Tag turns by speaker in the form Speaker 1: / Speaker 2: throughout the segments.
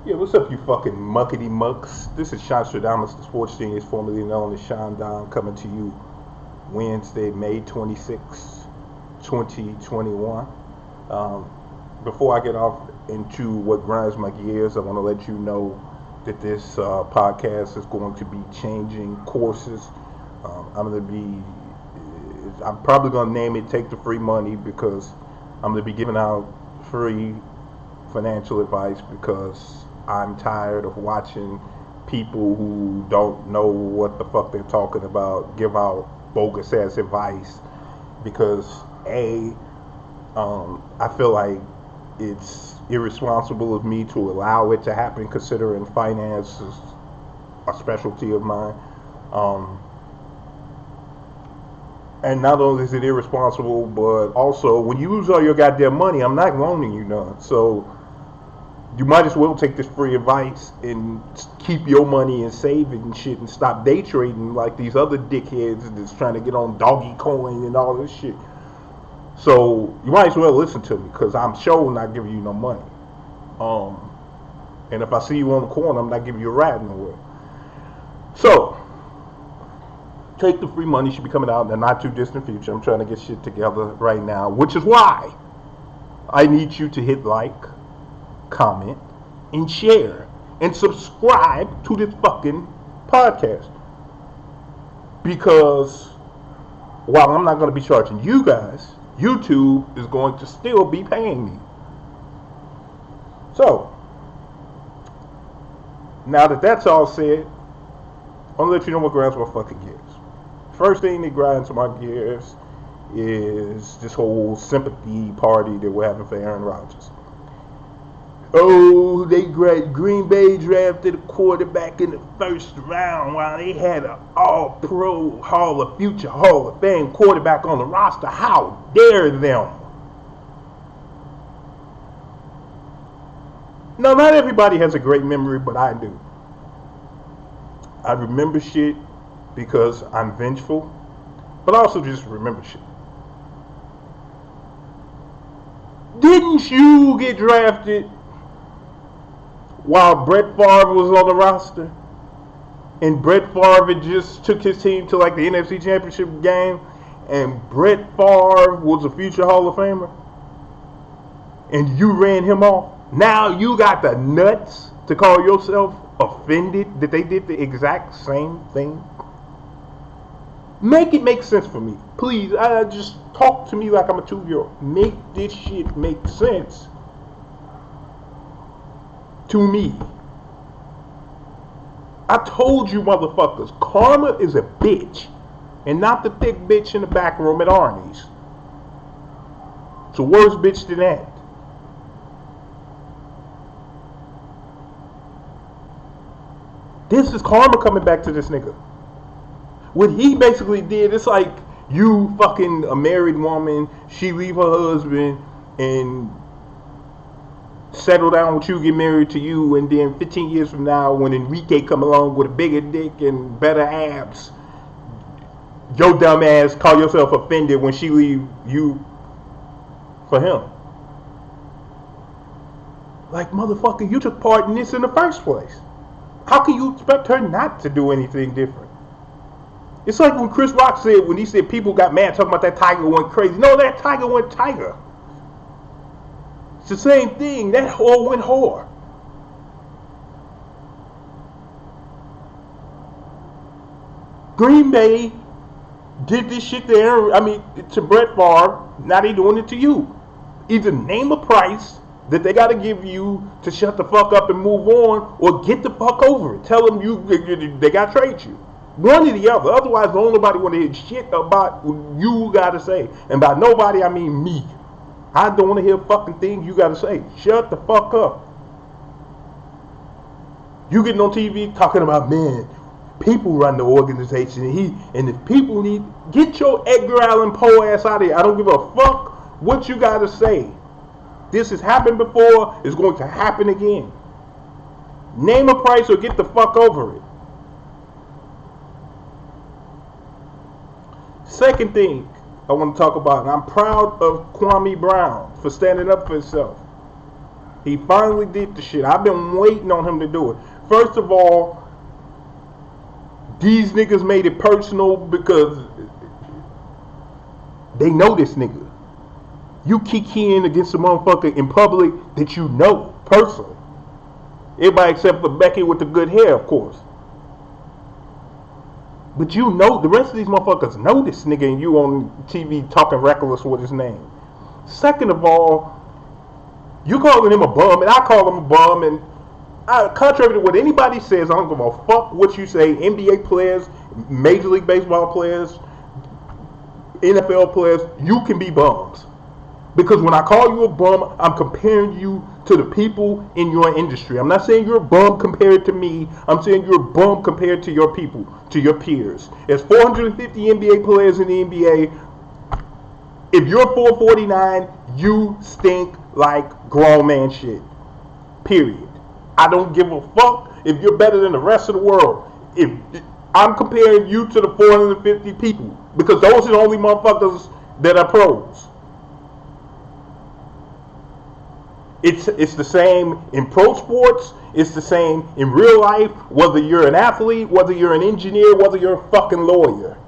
Speaker 1: Yeah, what's up, you fucking muckety mucks? This is Seanstradamus, the sports genius formerly known as Sean Don, coming to you Wednesday, May 26, 2021. Before I get off into what grinds my gears, I want to let you know that this podcast is going to be changing courses. I'm probably going to name it Take the Free Money, because I'm going to be giving out free financial advice, because I'm tired of watching people who don't know what the fuck they're talking about give out bogus ass advice. Because I feel like it's irresponsible of me to allow it to happen, considering finance is a specialty of mine. And not only is it irresponsible, but also when you lose all your goddamn money, I'm not loaning you none. So you might as well take this free advice and keep your money and save it and shit, and stop day trading like these other dickheads that's trying to get on doggy coin and all this shit. So you might as well listen to me, because I'm sure not giving you no money. And if I see you on the corner, I'm not giving you a ride nowhere. So Take the Free Money should be coming out in the not too distant future. I'm trying to get shit together right now, which is why I need you to hit like, comment, and share, and subscribe to this fucking podcast. Because while I'm not going to be charging you guys, YouTube is going to still be paying me. So now that that's all said, I'm going to let you know what grinds my fucking gears. First thing that grinds my gears is this whole sympathy party that we're having for Aaron Rodgers. Oh, Green Bay drafted a quarterback in the first round while they had an all-pro, future Hall of Fame quarterback on the roster. How dare them? No, not everybody has a great memory, but I do. I remember shit because I'm vengeful, but I also just remember shit. Didn't you get drafted while Brett Favre was on the roster? And Brett Favre just took his team to like the NFC Championship game, and Brett Favre was a future Hall of Famer, and you ran him off. Now you got the nuts to call yourself offended that they did the exact same thing? Make it make sense for me. Please, just talk to me like I'm a 2-year-old. Make this shit make sense to me. I told you motherfuckers, karma is a bitch, and not the thick bitch in the back room at Arnie's. It's a worse bitch than that. This is karma coming back to this nigga. What he basically did, it's like you fucking a married woman, she leave her husband and settle down with you, get married to you, and then 15 years from now, when Enrique come along with a bigger dick and better abs, your dumb ass call yourself offended when she leave you for him. Like, motherfucker, you took part in this in the first place. How can you expect her not to do anything different? It's like when Chris Rock said, when he said people got mad talking about that tiger went crazy. No, that tiger went tiger. It's the same thing. That whore went whore. Green Bay did this shit to Brett Favre. Now they doing it to you. Either name a price that they got to give you to shut the fuck up and move on, or get the fuck over it. Tell them they got to trade you. One or the other. Otherwise, don't nobody want to hear shit about what you got to say. And by nobody, I mean me. I don't want to hear fucking things you got to say. Shut the fuck up. You getting on TV talking about, man, people run the organization, and if people need, get your Edgar Allan Poe ass out of here. I don't give a fuck what you got to say. This has happened before. It's going to happen again. Name a price or get the fuck over it. Second thing I want to talk about, and I'm proud of Kwame Brown for standing up for himself. He finally did the shit. I've been waiting on him to do it. First of all, these niggas made it personal because they know this nigga. You kikiing against a motherfucker in public that you know personally. Everybody except for Becky with the good hair, of course. But you know, the rest of these motherfuckers know this nigga and you on TV talking reckless with his name. Second of all, you calling him a bum and I call him a bum, and contrary to what anybody says, I don't give a fuck what you say. NBA players, Major League Baseball players, NFL players, you can be bums. Because when I call you a bum, I'm comparing you to the people in your industry. I'm not saying you're a bum compared to me. I'm saying you're a bum compared to your people, to your peers. There's 450 NBA players in the NBA. If you're 449, you stink like grown man shit. Period. I don't give a fuck if you're better than the rest of the world. If I'm comparing you to the 450 people, because those are the only motherfuckers that are pros. It's the same in pro sports. It's the same in real life. Whether you're an athlete, whether you're an engineer, whether you're a fucking lawyer.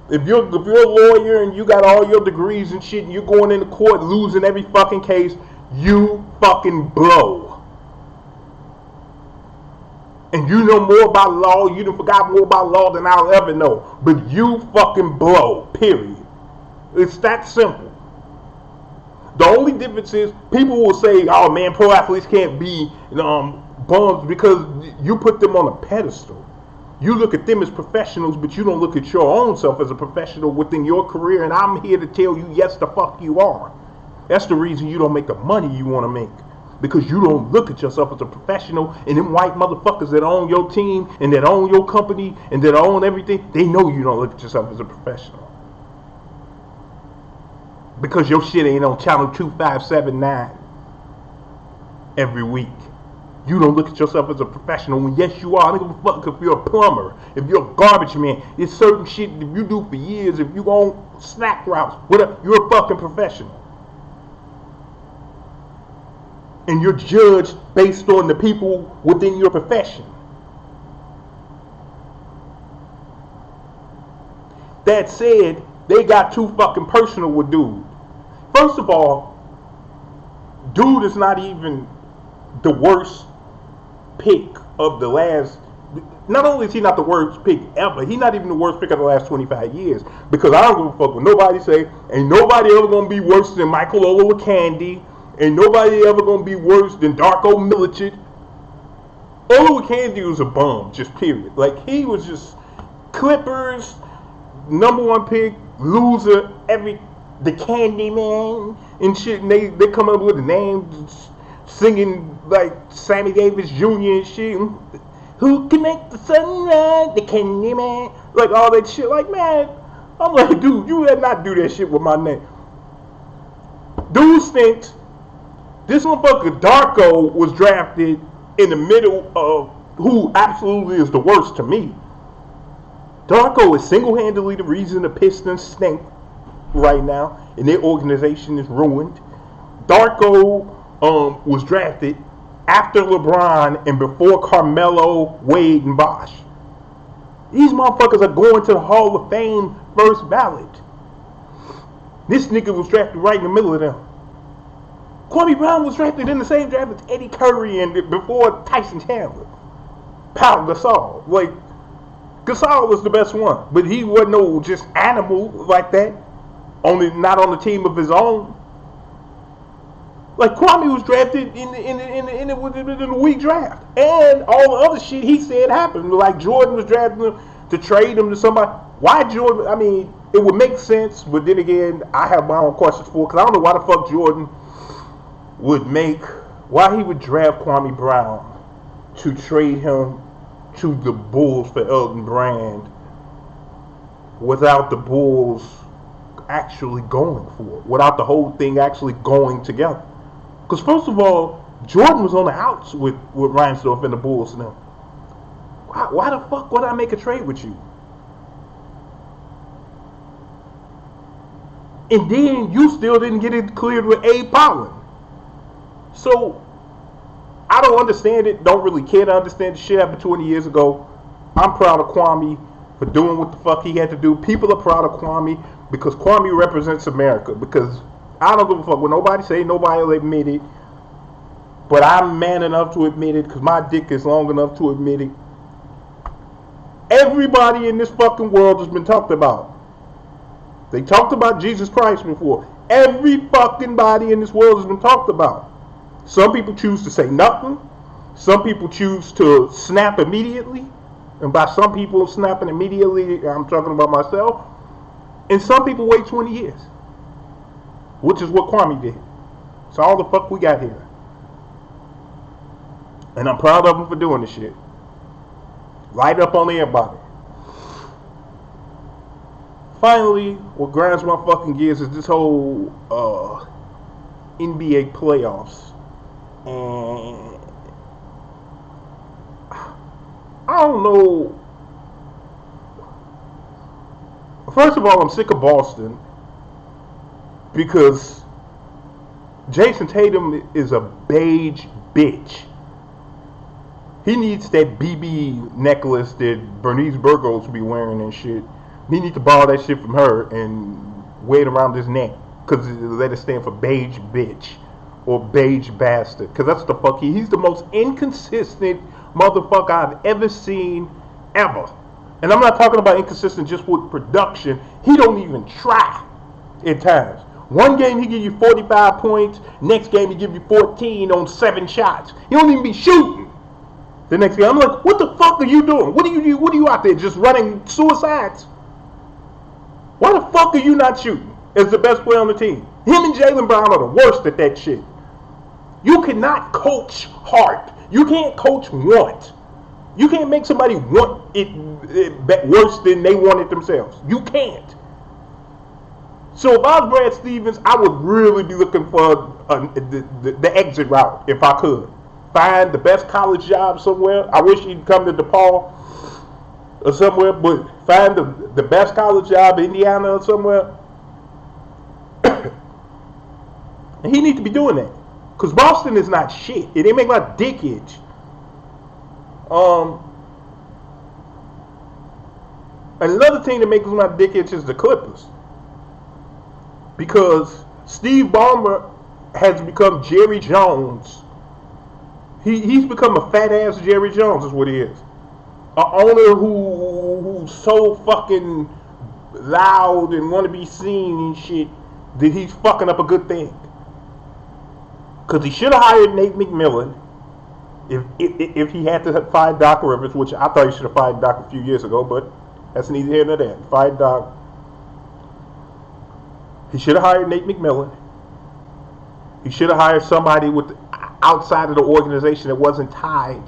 Speaker 1: If you're a lawyer and you got all your degrees and shit, and you're going into court losing every fucking case, you fucking blow. And you know more about law. You done forgot more about law than I'll ever know. But you fucking blow. Period. It's that simple. The only difference is people will say, oh man, pro athletes can't be bums because you put them on a pedestal. You look at them as professionals, but you don't look at your own self as a professional within your career. And I'm here to tell you, yes, the fuck you are. That's the reason you don't make the money you want to make. Because you don't look at yourself as a professional, and them white motherfuckers that own your team and that own your company and that own everything, they know you don't look at yourself as a professional. Because your shit ain't on channel 2579 every week. You don't look at yourself as a professional when yes you are. I don't give a fuck if you're a plumber, if you're a garbage man. It's certain shit that you do for years, if you go on snack routes, whatever, you're a fucking professional. And you're judged based on the people within your profession. That said, they got too fucking personal with dude. First of all, dude is not even the worst pick of the last. Not only is he not the worst pick ever, he's not even the worst pick of the last 25 years. Because I don't give a fuck what nobody say. Ain't nobody ever gonna be worse than Michael Olowokandi. Ain't nobody ever gonna be worse than Darko Milicic. Olowokandi was a bum, just period. Like, he was just Clippers, number one pick, loser, the Candy Man and shit. And they come up with a name, singing like Sammy Davis Jr. and shit. Who can make the sunrise? The Candy Man. Like all that shit. Like, man, I'm like, dude, you better not do that shit with my name. Dude stinks. This motherfucker Darko was drafted in the middle of who absolutely is the worst to me. Darko is single-handedly the reason the Pistons stink right now, and their organization is ruined. Darko was drafted after LeBron and before Carmelo, Wade, and Bosh. These motherfuckers are going to the Hall of Fame first ballot. This nigga was drafted right in the middle of them. Kwame Brown was drafted in the same draft as Eddie Curry and before Tyson Chandler. Pau Gasol. Like, Gasol was the best one, but he wasn't no just animal like that. Only not on the team of his own. Like, Kwame was drafted in the weak draft, and all the other shit he said happened. Like, Jordan was drafting him to trade him to somebody. Why Jordan? I mean, it would make sense, but then again, I have my own questions for it, because I don't know why the fuck Jordan why he would draft Kwame Brown to trade him to the Bulls for Elton Brand without the Bulls actually going for it, without the whole thing actually going together. Because first of all, Jordan was on the outs with Reinsdorf and the Bulls now. Why the fuck would I make a trade with you? And then you still didn't get it cleared with Abe Pollen. So I don't understand it. Don't really care to understand. The shit happened 20 years ago. I'm proud of Kwame for doing what the fuck he had to do. People are proud of Kwame because Kwame represents America. Because I don't give a fuck what nobody say. Nobody will admit it. But I'm man enough to admit it because my dick is long enough to admit it. Everybody in this fucking world has been talked about. They talked about Jesus Christ before. Every fucking body in this world has been talked about. Some people choose to say nothing. Some people choose to snap immediately. And by some people snapping immediately, I'm talking about myself. And some people wait 20 years. Which is what Kwame did. So all the fuck we got here. And I'm proud of him for doing this shit. Light up on everybody. Finally, what grinds my fucking gears is this whole NBA playoffs. And I don't know. First of all, I'm sick of Boston because Jayson Tatum is a beige bitch. He needs that BB necklace that Bernice Burgos be wearing and shit. He needs to borrow that shit from her and wear it around his neck. Because let it stand for beige bitch. Or beige bastard. Because that's the fuck he's the most inconsistent motherfucker I've ever seen ever. And I'm not talking about inconsistent just with production. He don't even try at times. One game he give you 45 points. Next game he give you 14 on 7 shots. He don't even be shooting. The next game, I'm like, what the fuck are you doing? What are you out there just running suicides? Why the fuck are you not shooting as the best player on the team? Him and Jaylen Brown are the worst at that shit. You cannot coach hard. You can't coach want. You can't make somebody want it worse than they want it themselves. You can't. So if I was Brad Stevens, I would really be looking for the exit route if I could. Find the best college job somewhere. I wish he'd come to DePaul or somewhere, but find the best college job in Indiana or somewhere. And he needs to be doing that. Because Boston is not shit. It ain't make my dick itch. Another thing that makes my dick itch is the Clippers. Because Steve Ballmer has become Jerry Jones. He's become a fat ass Jerry Jones is what he is. An owner who's so fucking loud and want to be seen and shit that he's fucking up a good thing. Because he should have hired Nate McMillan if he had to fire Doc Rivers, which I thought he should have fired Doc a few years ago, but that's neither here nor there. Fired Doc. He should have hired Nate McMillan. He should have hired somebody with outside of the organization that wasn't tied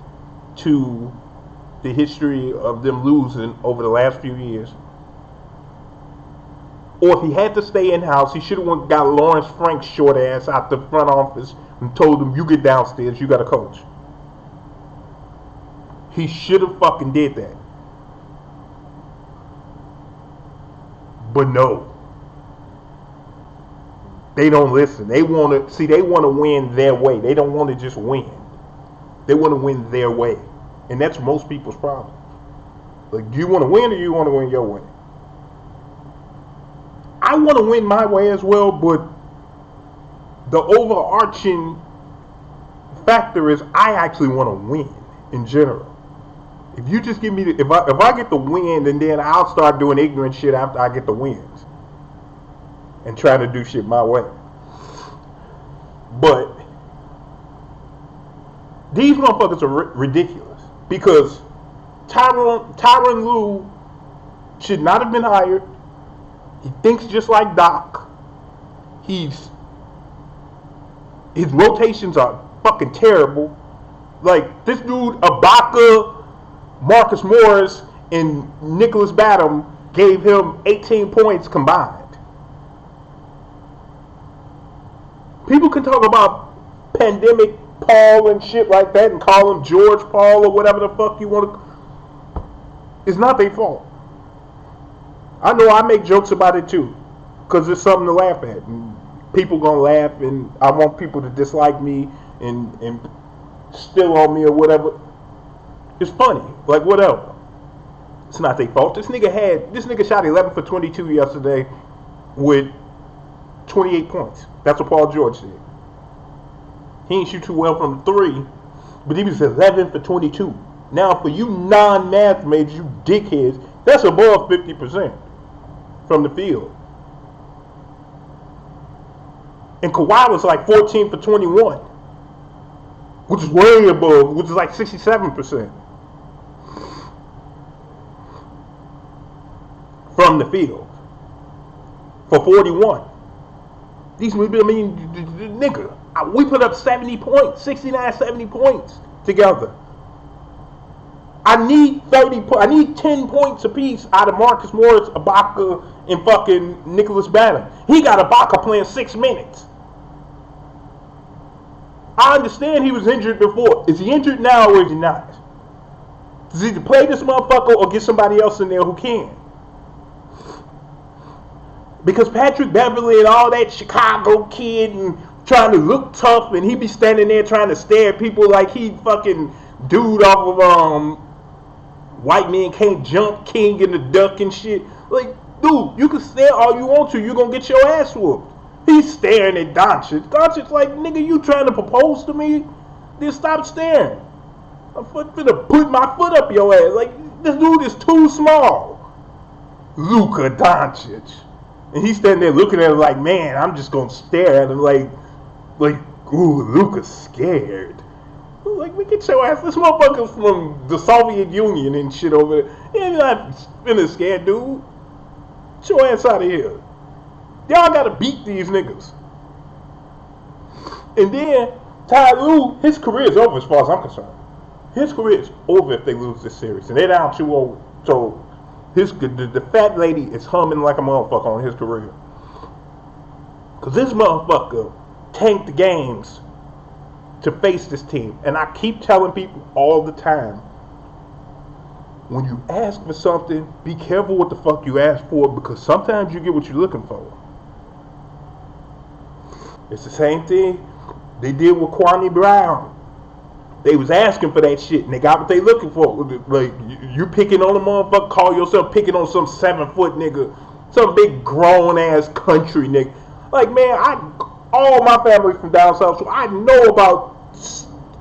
Speaker 1: to the history of them losing over the last few years. Or if he had to stay in-house, he should have got Lawrence Frank's short ass out the front office and told him, you get downstairs, you got to coach. He should have fucking did that. But no. They don't listen. They want to win their way. They don't want to just win. They want to win their way. And that's most people's problem. Like, do you want to win or do you want to win your way? I want to win my way as well, but the overarching factor is I actually want to win in general. If you just give me if I get the win, and then I'll start doing ignorant shit after I get the wins. And trying to do shit my way. But these motherfuckers are ridiculous. Because Tyronn Lue should not have been hired. He thinks just like Doc. His rotations are fucking terrible. Like, this dude, Ibaka, Marcus Morris, and Nicholas Batum gave him 18 points combined. People can talk about pandemic Paul and shit like that and call him George Paul or whatever the fuck you want to. It's not their fault. I know I make jokes about it too, because it's something to laugh at. And people gonna laugh, and I want people to dislike me and spill on me or whatever. It's funny. Like, whatever. It's not their fault. This nigga shot 11 for 22 yesterday with 28 points. That's what Paul George did. He ain't shoot too well from the three, but he was 11 for 22. Now, for you non-math majors, you dickheads, that's above 50% from the field. And Kawhi was like 14 for 21, which is way above, which is like 67% from the field for 41. Nigga, we put up 70 points, 69, 70 points together. I need 10 points apiece out of Marcus Morris, Ibaka, and fucking Nicholas Batum. He got Ibaka playing 6 minutes. I understand he was injured before. Is he injured now or is he not? Does he either play this motherfucker or get somebody else in there who can? Because Patrick Beverly and all that Chicago kid and trying to look tough, and he be standing there trying to stare at people like he fucking dude off of White Man Can't Jump King and the Duck and shit. Like, dude, you can stare all you want to, you're gonna get your ass whooped. He's staring at Doncic. Doncic's like, nigga, you trying to propose to me? Then stop staring. I'm finna put my foot up your ass. Like, this dude is too small. Luka Doncic. And he's standing there looking at him like, man, I'm just gonna stare at him like, ooh, Luka's scared. Like, we get your ass. This motherfucker's from the Soviet Union and shit over there. You're not finna scared, dude. Get your ass out of here. Y'all gotta beat these niggas. And then Ty Lue, his career is over as far as I'm concerned. His career is over if they lose this series. And they're down 2-0. So the fat lady is humming like a motherfucker on his career. Because this motherfucker tanked the games to face this team. And I keep telling people all the time, when you ask for something, be careful what the fuck you ask for, because sometimes you get what you're looking for. It's the same thing they did with Kwame Brown. They was asking for that shit, and they got what they looking for. Like, you picking on a motherfucker, call yourself picking on some 7-foot nigga, some big grown-ass country nigga. Like, man, all my family from down south, so I know about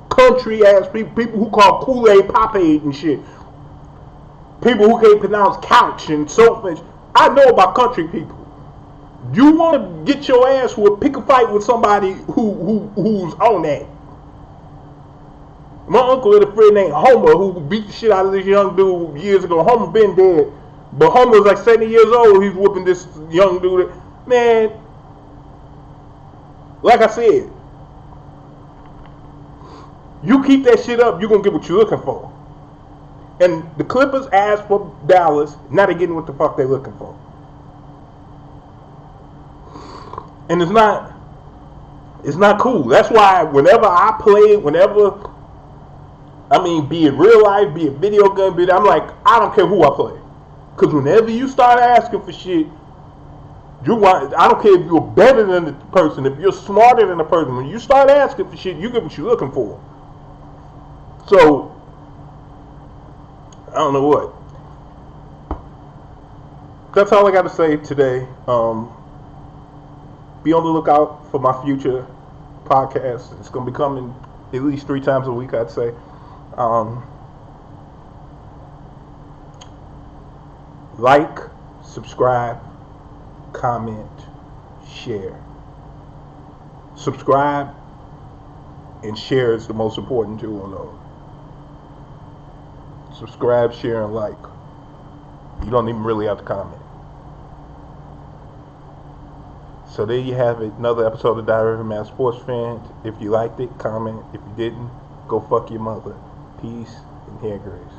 Speaker 1: country-ass people who call Kool-Aid Popeye and shit. People who can't pronounce couch and sofa. I know about country people. You want to get your ass whooped, pick a fight with somebody who's on that. My uncle had a friend named Homer who beat the shit out of this young dude years ago. Homer been dead, but Homer was like 70 years old. He's whooping this young dude. Man, like I said, you keep that shit up, you're going to get what you're looking for. And the Clippers asked for Dallas, now they're getting what the fuck they're looking for. And it's not cool. That's why whenever I play, be it real life, be it video game, I'm like, I don't care who I play. Because whenever you start asking for shit, I don't care if you're better than the person, if you're smarter than the person, when you start asking for shit, you get what you're looking for. So, I don't know what. That's all I got to say today. Be on the lookout for my future podcast. It's going to be coming at least 3 times a week, I'd say. Like, subscribe, comment, share. Subscribe and share is the most important tool, though. Subscribe, share, and like. You don't even really have to comment. So there you have it. Another episode of Diary of a Mad Sports Fan. If you liked it, comment. If you didn't, go fuck your mother. Peace and hair grace.